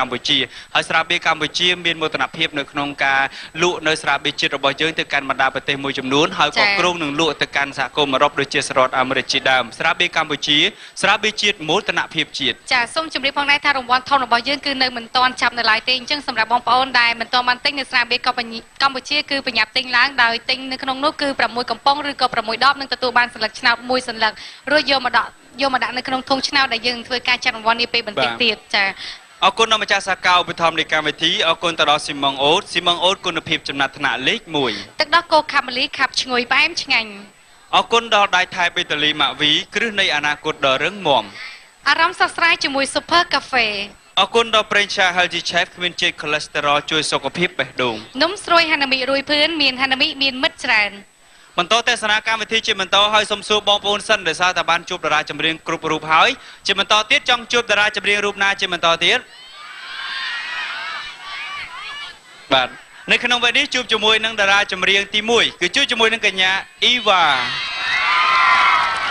កម្ពុជាហើយស្រាបៀរកម្ពុជាមានមោទនភាពនៅក្នុងការលក់នៅស្រាបៀរជាតិរបស់យើងទៅកាន់បណ្ដាប្រទេសមួយចំនួនហើយក៏គ្រោងនឹងលក់ទៅកាន់សហគមន៍អឺរ៉ុបដូចជាសហរដ្ឋអាមេរិកជាដើមស្រាបៀរកម្ពុជាស្រាបៀរជាតិមោទនភាពជាតិចាសូមជម្រាបផងដែរថារង្វាន់ធំរបស់យើងគឺនៅមិនទាន់ចាប់នៅឡើយទេអញ្ចឹងសម្រាប់បងប្អូនដែលមិនទាន់បានទិញនៅស្រាបៀរកម្ពុជាគឺប្រញាប់ទិញឡើងដោយទិញនៅក្នុងនោះគឺ6កំប៉ុងឬក៏6ដបនឹងទទួលបានសន្លឹកឆ្នោត1សន្លឹករួចយកមកដាក់នៅក្នុងធុងឆ្នោតដែលយើងធ្វើការចាត់រង្វាន់នេះពេលបន្តិចទៀតចាអរគុណដល់ម្ចាស់សាកោឧបត្ថម្ភនៃកម្មវិធីអរគុណទៅដល់ស៊ីម៉ងអូតគុណភាពចំណាត់ថ្នាក់លេខ1ទឹកដោះគោខាប់ម៉ាលីខាប់ឈ្ងុយផ្អែមឆ្ងាញ់អរគុណដល់ដៃថៃប៊ីតាលីម៉ាវីគ្រឹះនៃអនាគតដ៏រឹងមាំអារម្មណ៍ស្រស់ស្រាយជាមួយ Super Cafe អរគុណដល់ប្រេងឆា Healthy Chef គ្មានជាតិ cholesterol ជួយសុខភាពបេះដូងនំស្រួយហាណាមីរួយភឿនមានហាណាមីមានមិត្តច្រើនបន្តទស្សនាកម្មវិធីជាបន្តហើយសូមសួរបងប្អូនសិនដោយសារតែបានជួបតារាចម្រៀងគ្រប់រូបហើយជាបន្តទៀតចង់ជួបតារាចម្រៀងរូបណាជាបន្តទៀតបាទនៅក្នុងវគ្គនេះជួបជាមួយនឹងតារាចម្រៀងទី1គឺជួបជាមួយនឹងកញ្ញាអ៊ីវ៉ា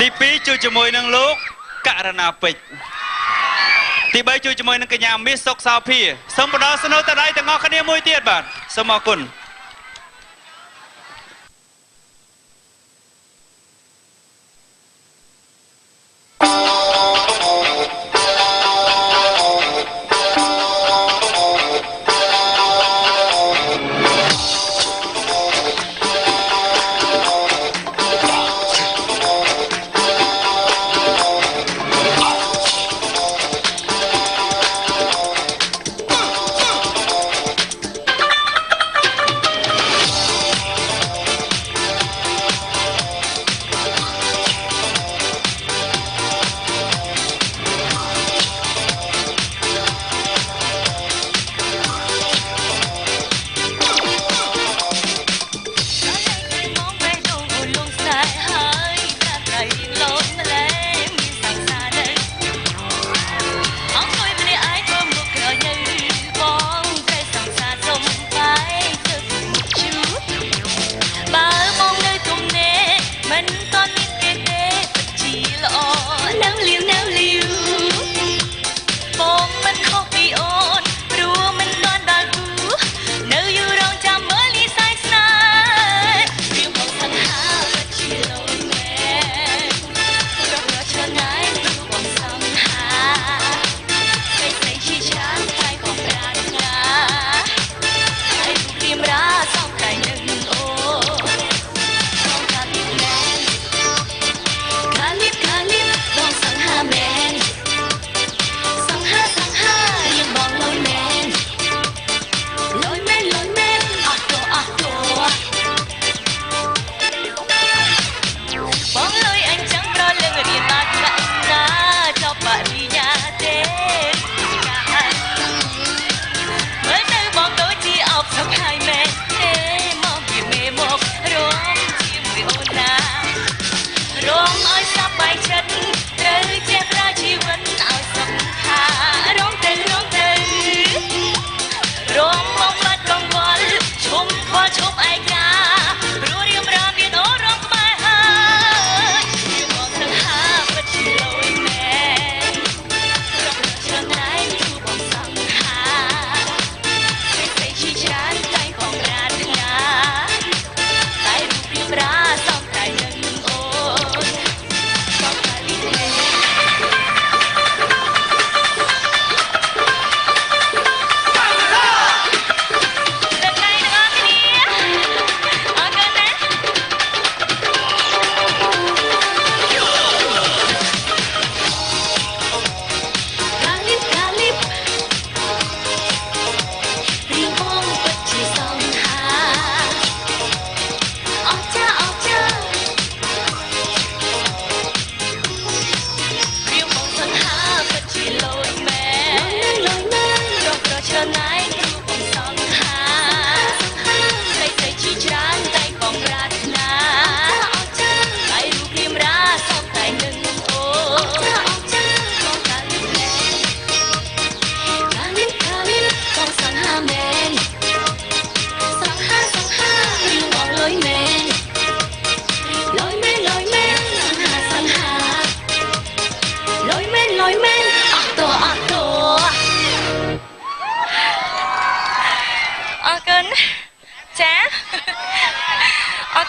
ទី2ជួបជាមួយនឹងលោកករណាពេជ្រទី3ជួបជាមួយនឹងកញ្ញាមាសសុកសោភាសូមផ្ដល់ស្នូលតដៃទាំងអស់គ្នាមួយទៀតបាទសូមអរគុណ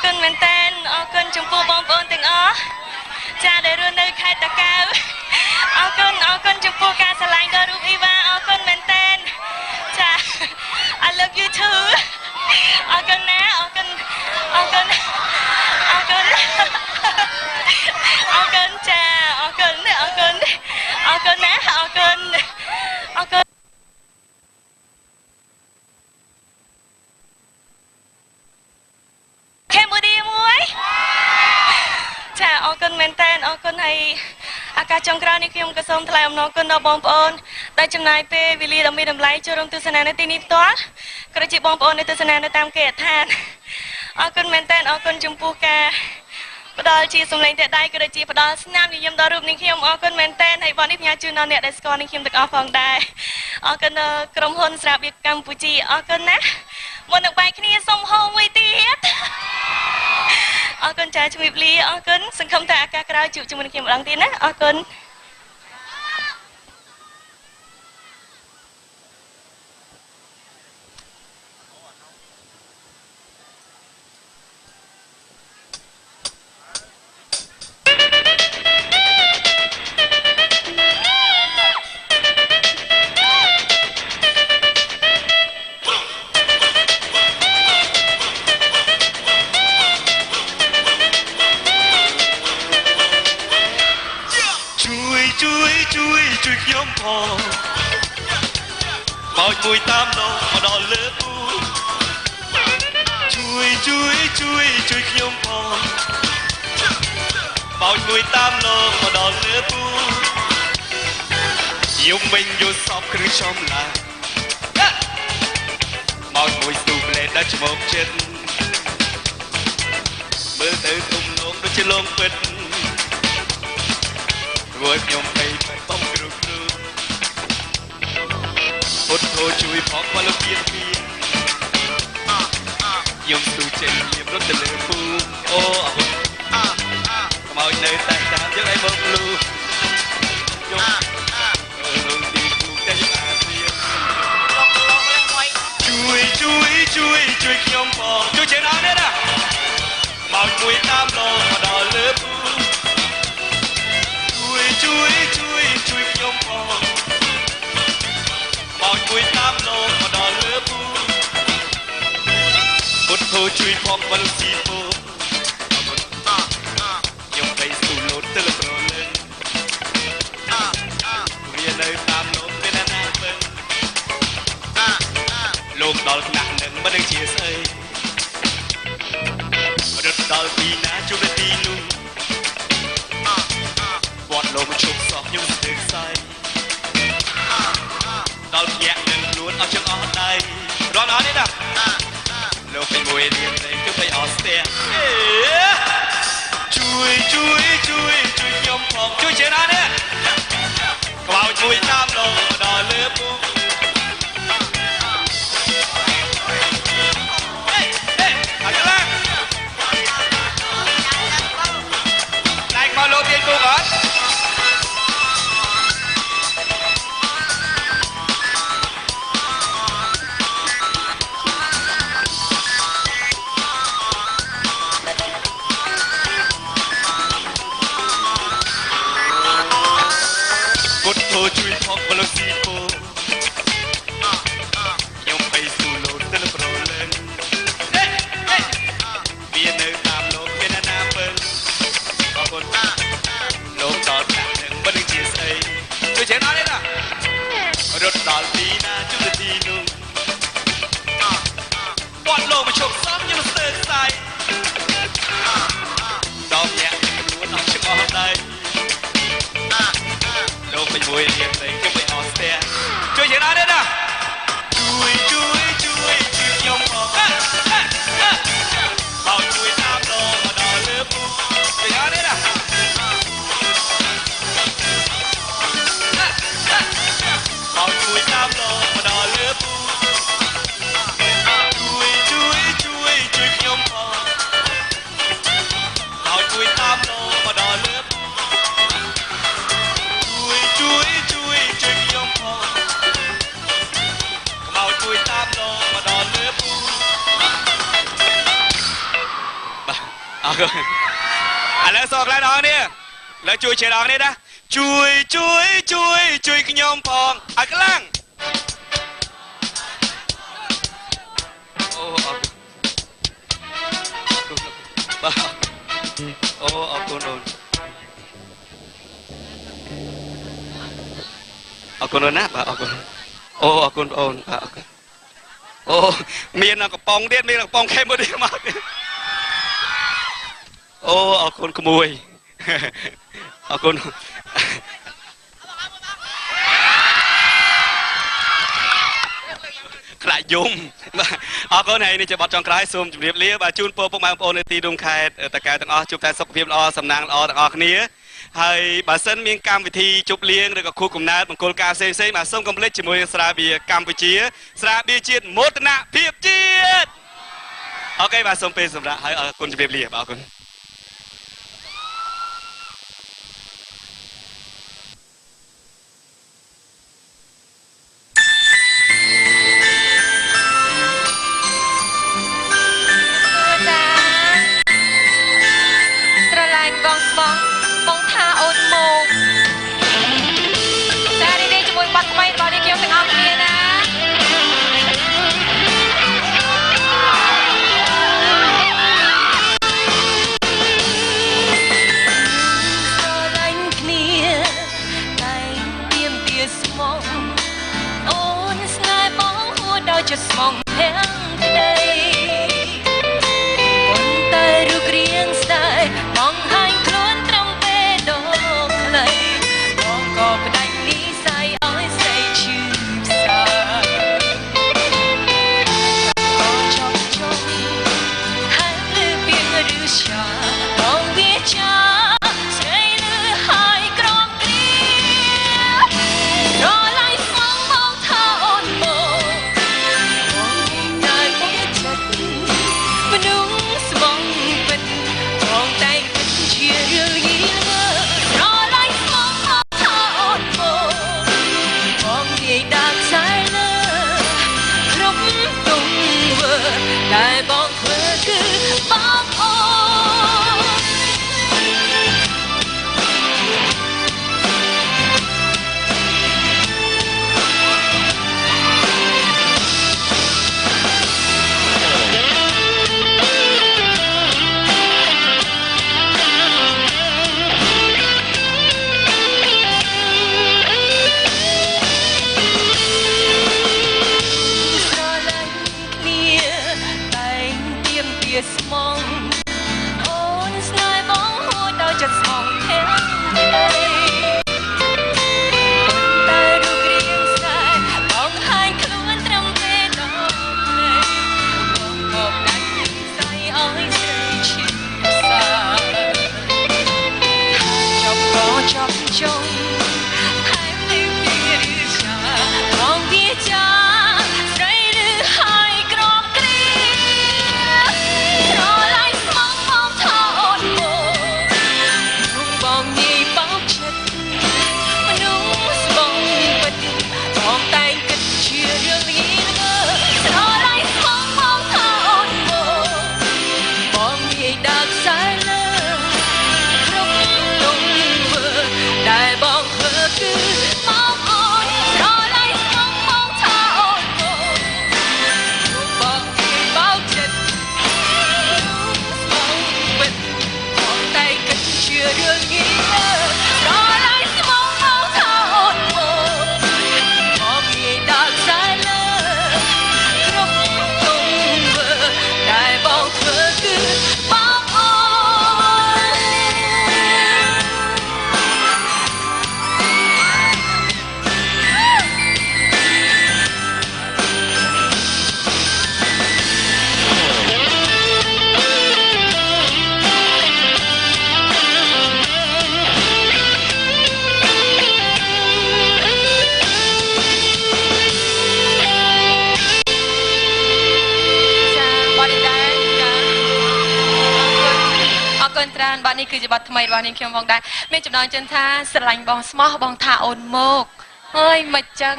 គុណមែនតើអរគុណចំពោះបងប្អូនទាំងអស់ចាដែលរស់នៅខេត្តតាកែវអរគុណចំពោះការឆ្លងដល់រូបអ៊ីវ៉ាអរគុណមែនតើចា I love you too អរគុណណាអរគុណចាអរគុណខេមូឌីមួយចាអរគុណមែនតើអរគុណហើយឱកាសចុងក្រោយនេះខ្ញុំក៏សូមថ្លែងអំណរគុណដល់បងប្អូនដែលចំណាយពេលវេលាដ៏មានតម្លៃចូលរួមទស្សនានៅទីនេះផ្ទាល់ក៏ដូចជាបងប្អូននៅទស្សនានៅតាមគេហដ្ឋានអរគុណមែនតើអរគុណចំពោះការផ្ដល់ជាសម្លេងតែដៃក៏ដូចជាផ្ដល់ស្នាមញញឹមដល់រូបនេះខ្ញុំអរគុណមែនតើហើយបងនេះផ្ញើជូនដល់អ្នកដែលស្គាល់នេះខ្ញុំទាំងអស់ផងដែរអរគុណដល់ក្រុមហ៊ុនស្រាបៀរកម្ពុជាអរគុណណាមុននឹងបែកគ្នាសូមហៅមួយទៀតអរគុណចាជំរាបលាអរគុណសង្ឃឹមថាឱកាសក្រោយជួបជាមួយនឹងខ្ញុំម្ដងទៀតណាអរគុណជួយខ្ញុំផងបោចមួយតាមដងមកដល់លើពូជួយខ្ញុំផងបោចមួយតាមដងមកដល់លើពូយំវិញយកសពគ្រឿងចំឡាបោចមួយស្ទូប្លេដាក់ឈ្មោះចិត្តមើលទៅទុំលងដូចជាលងពិតរួយខ្ញុំទៅបំគ្រូពុទ្ធោជួយផងមកលពៀនពីខ្ញុំស្ទូចេញលៀបរត់ទៅលើពូអូអរគុណខ្មោចនៅតែតាមយើងឲ្យមកលូខ្ញុំនៅទីពូតែអាសៀនជួយខ្ញុំផងជួយចេញអត់ទេណាខ្មោចមួយតាមឡងមកដល់លើពូជួយខ្ញុំផងបោចមួយតាមឡងមកដល់លើពូពុទ្ធោជួយផងបលស៊ីពូខ្ញុំទៅស្ទូលោតទៅប្រលឹងវានៅតាមឡងមានណាពឹងលោកដល់ថ្នាក់នឹងមិនដឹងជាស្អីរត់ដល់ទីណាជួបនៅទីនោះគាត់លោកមកជប់សោះខ្ញុំស្ទើរខ្សែដល់ញាក់នឹងខ្លួនអស់ចឹងអស់ដៃរត់អត់ទេណាលោកពីមួយរៀនតែគឺទៅអស់ស្ទះជួយខ្ញុំផងជួយចេះណានេះក្បោចមួយតាមឡងមកដល់លើពូអត់ឡើយឡែកមកលោកទៀតគូអត់ពុទ្ធោជួយផងបលស៊ីពូខ្ញុំទៅស៊ូលោតទៅប្រលឹងវានៅតាមលោកមានណាពើអរគុណលោកដល់ថ្នាក់នឹងមិនដឹងជាស្អីជួយចេះអត់ទេណារត់ដល់ទីណាជួបទីនោះគាត់លោកមកជប់សំខ្ញុំស្ទើរខ្សែដល់ញាក់ខ្លួនអស់ឆ្កោះដៃលោកទៅមួយរៀនទៅខ្ញុំទៅអស់ស្ទះជួយយើងអត់ទេណាជួយខ្ញុំផងបោកជួយតាមឡងមកដល់លើពូជួយអត់ទេណាបោកជួយតាមឡងមកដល់លើពូជួយខ្ញុំផងបោកជួយតាមឡងមកដល់លើពូជួយខ្ញុំផងខ្មោចជួយតាមឡងមកដល់លើពូបាទ អរគុណឥឡូវសូមខ្លាំងដល់នេះលើជួយជេរដល់នេះណាជួយខ្ញុំផងឲ្យខ្លាំងអូអរគុណបាទអូអរគុណអូនអរគុណណាបាទអរគុណអូអរគុណបងអូនបាទអរគុណអូមានកំប៉ុងទៀតមានកំប៉ុងខេមមួយទៀតមកអូអរគុណក្មួយអរគុណខ្លាចយំបាទអរគុណហើយនេះជាបទចុងក្រោយសូមជម្រាបលាបាទជូនពរពុកម៉ែបងប្អូននៅទីរួមខេត្តតកែទាំងអស់ជួបតែសុខភាពល្អសំណាងល្អទាំងអស់គ្នាហើយបើសិនមានកម្មវិធីជប់លៀងឬក៏ខួបកំណើតមង្គលការផ្សេងៗបាទសូមកុំភ្លេចជាមួយស្រាបៀរកម្ពុជាស្រាបៀរជាតិមោទនភាពជាតិអូខេបាទសូមពេលសម្រាប់ហើយអរគុណជម្រាបលាបាទអរគុណបងថាអូនមកតែនេះជាមួយបាត់ថ្មីរបស់នេះខ្ញុំទាំងអស់គ្នាណាស្រឡាញ់គ្នាតែទៀមទាស្មងអូនស្នេហ៍បងហួរដល់ចិត្តស្មងទាំងក្តីប៉ុន្តែរូបរាងស្ដាយបងហាញ់ខ្លួនត្រឹមបងក៏ផ្ដាច់និស័យឲ្យស្រីឈឺផ្សាក៏ចប់ចង់ហើយលើពីឬရှာបងវាចាស្រីលើហើយក្រំគ្រារឡាយស្មងបងថាអូនមកបងតែវាចិត្តមនុស្សស្មងពិតបងតែគិតជារឿងយីតែបងធ្វើគឺបងអូស្មងអូនស្នេហ៍បងហួរដល់ចិត្តស្មងទាំងក្តីប៉ុន្តែរូបរាងស្ដាយបងហាញ់ខ្លួនត្រឹមពេលដល់បងក៏ដាច់និស័យឲ្យស្រីឈឺសាចប់ចុងហើយលើពីឬចាបងវាចាស្រីឬហើយក្រំគ្រាបងនិយាយបោកចិត្តមនុស្សបងពិតបងតែងគិតជារឿងលីងស្រឡាញ់ស្មងបងថាអូនមកបងនិយាយដើរខ្សែលើគ្រប់ទង្វើដែលបងធ្វើគឺបងអូនស្រឡាញ់ស្មងបងថាអូនមកបងនិយាយបោកចិត្តមនុស្សបងពិតបងតែងគិតជារឿងលីបាទនេះគឺជាបទថ្មីរបស់នាងខ្ញុំផងដែរមានចំណងជើងថាស្រឡាញ់បងស្មោះបងថាអូនមកអើយមិនចឹង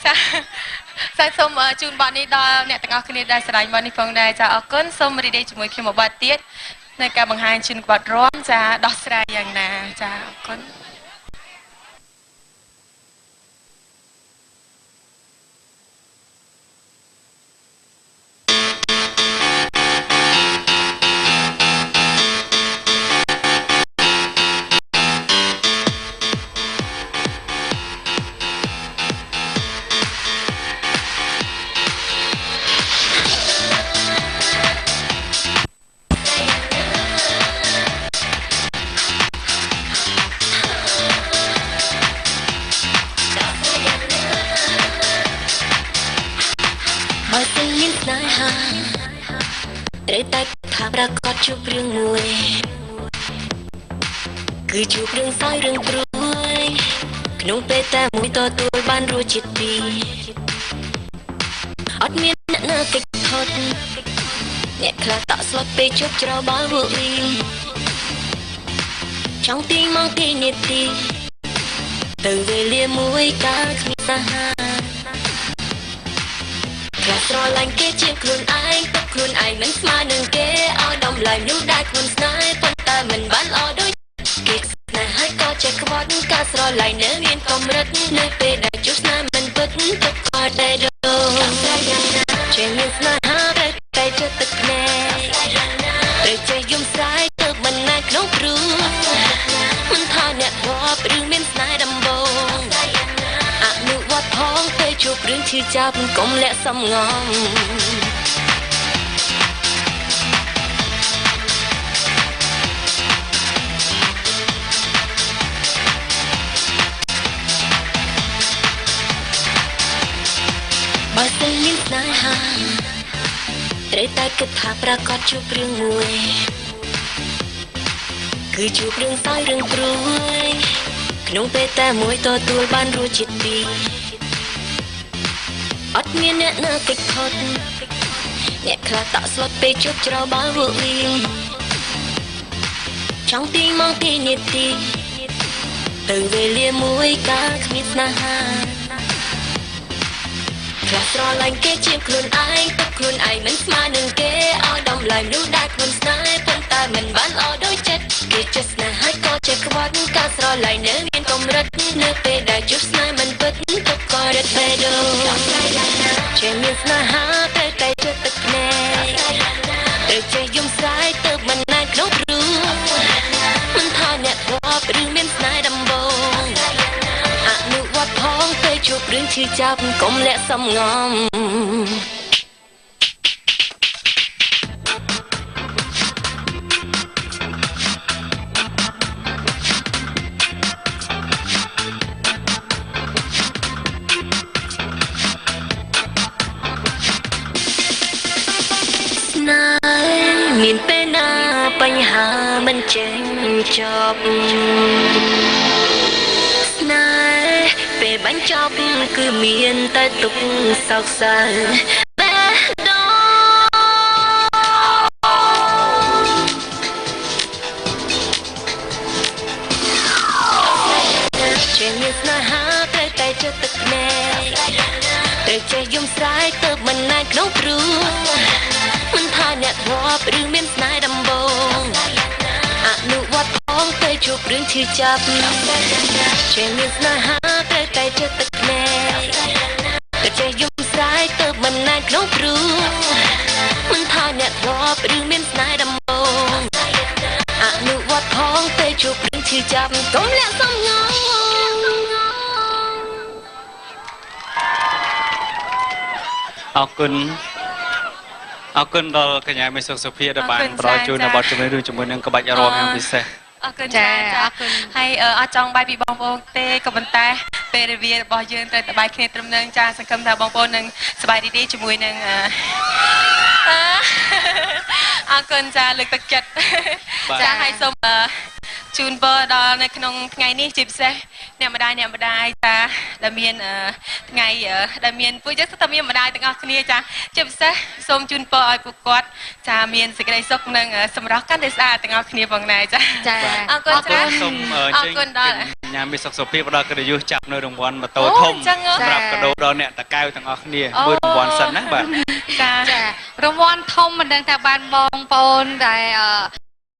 ចាសូមជូនបទនេះដល់អ្នកទាំងអស់គ្នាដែលស្រឡាញ់បទនេះផងដែរចាអរគុណសូមរីករាយជាមួយខ្ញុំមួយបទទៀត ในการបង្ហាញជូនក្បាត់រាំចាដោះស្រាយយ៉ាងណាចាអរគុណ បើសិនមានស្នេហាត្រូវតែថាប្រកបជួបរឿងមួយគឺជួបរឿងសោយរឿងព្រួយក្នុងពេលតែមួយទទួលបានរសជាតិពីរអត់មានអ្នកណាគេថត់អ្នកខ្លះតក់ស្លុតពេលជប់ច្របាល់វក់លីចង់ទីមកទីនាទីទៅវេលាមួយកាលគ្មានស្នេហាខ្លះស្រឡាញ់គេជាងខ្លួនឯងទុកខ្លួនឯងមិនស្មើនឹងគេឲ្យដំឡៃមនុស្សដែលខ្លួនស្នេហ៍ប៉ុន្តែមិនបានល្អដូចគេស្នេហ៍ហើយក៏ចេះខ្វត់ការស្រឡាញ់នៅមានកម្រិតនៅពេលដែលជួបស្នេហ៍មិនពិតទុកក៏តែរជាមានស្នេហាតែជិតទឹកភ្នែកត្រូវចេះយំស្រែកទៅមិនណាក្នុងព្រោះមិនថាអ្នកធ្លាប់ឬមានស្នេហ៍ដំបូងអនុវត្តផងពេលជួបរឿងឈឺចាប់កុំលាក់សំងំបើសិនមានស្នេហាត្រូវតែគិតថាប្រកបជួបរឿងមួយគឺជួបរឿងសោយរឿងព្រួយក្នុងពេលតែមួយទទួលបានរសជាតិពីរអត់មានអ្នកណាគេខត់អ្នកខ្លះតក់ស្លុតពេលជប់ច្របាល់វក់លីចង់ទីមកទីនាទីទៅវេលាមួយកាលគ្មានស្នេហាខ្លះស្រឡាញ់គេជាងខ្លួនឯងទុកខ្លួនឯងមិនស្មើនឹងគេឲ្យដំឡៃមនុស្សដែលខ្លួនស្នេហ៍ប៉ុន្តែមិនបានល្អដូចចិត្តគេចេះស្នេហ៍ហើយក៏ចេះខ្វត់ការស្រឡាញ់នៅមានកម្រិតនៅពេលដែលជួបស្នេហ៍មិនពិតទុកក៏រត់បេះដូងជាមានស្នេហាត្រូវតែជិតទឹកភ្នែកត្រូវចេះយំស្រែកទៅមិនណាក្នុងព្រោះមិនថាអ្នកធ្លាប់ឬមានស្នេហ៍ដំបូងអនុវត្តផងពេលជួបរឿងឈឺចាប់កុំលាក់សំងំមានពេលណាបញ្ហាមិនចេញចប់ស្នេហ៍ពេលបញ្ចប់គឺមានតែទុក្ខសោកសៅបេះដូងជាមានស្នេហាត្រូវតែជិតទឹកភ្នែកត្រូវចេះយំស្រែកទៅមិនណាក្នុងព្រោះមិនថាអ្នកធ្លាប់ឬមានស្នេហ៍ដំបូងអនុវត្តផងពេលជួបរឿងឈឺចាប់ជាមានស្នេហាត្រូវតែជិតទឹកភ្នែកតែចេះយំស្រែកទៅមិនណាក្នុងព្រោះមិនថាអ្នកធ្លាប់ឬមានស្នេហ៍ដំបូងអនុវត្តផងពេលជួបរឿងឈឺចាប់កុំលាក់សំងំអរគុណដល់កញ្ញាមេសុខសុភាដែលបានផ្ដល់ជូននៅបទចម្រៀងរឿងជាមួយនឹងក្បាច់រាំយ៉ាងពិសេសអរគុណចាអរគុណហើយអត់ចង់បាយពីបងប្អូនទេក៏ប៉ុន្តែពេលរវារបស់យើងត្រូវតែបាយគ្នាត្រឹមនឹងចាសង្ឃឹមថាបងប្អូននឹងសប្បាយរីករាយជាមួយនឹងអរគុណចាលើកទឹកចិត្តចាហើយសូមជូនពរដល់នៅក្នុងថ្ងៃនេះជាពិសេសអ្នកម្ដាយចាដែលមានថ្ងៃដែលមានពួកយើងស្ទើរមានម្ដាយទាំងអស់គ្នាចាជាពិសេសសូមជូនពរឲ្យពួកគាត់ចាមានសេចក្តីសុខនិងសម្រស់កាន់តែស្អាតទាំងអស់គ្នាផងដែរចាអរគុណច្រើនសូមអរគុណដល់ញ៉ាំមីសុខសុភាផ្ដល់កិត្តិយសចាប់នៅរង្វាន់ម៉ូតូធំសម្រាប់កាដូដល់អ្នកតកែវទាំងអស់គ្នាមួយរង្វាន់សិនណាបាទចារង្វាន់ធំមិនដឹងថាបានបងប្អូនដែល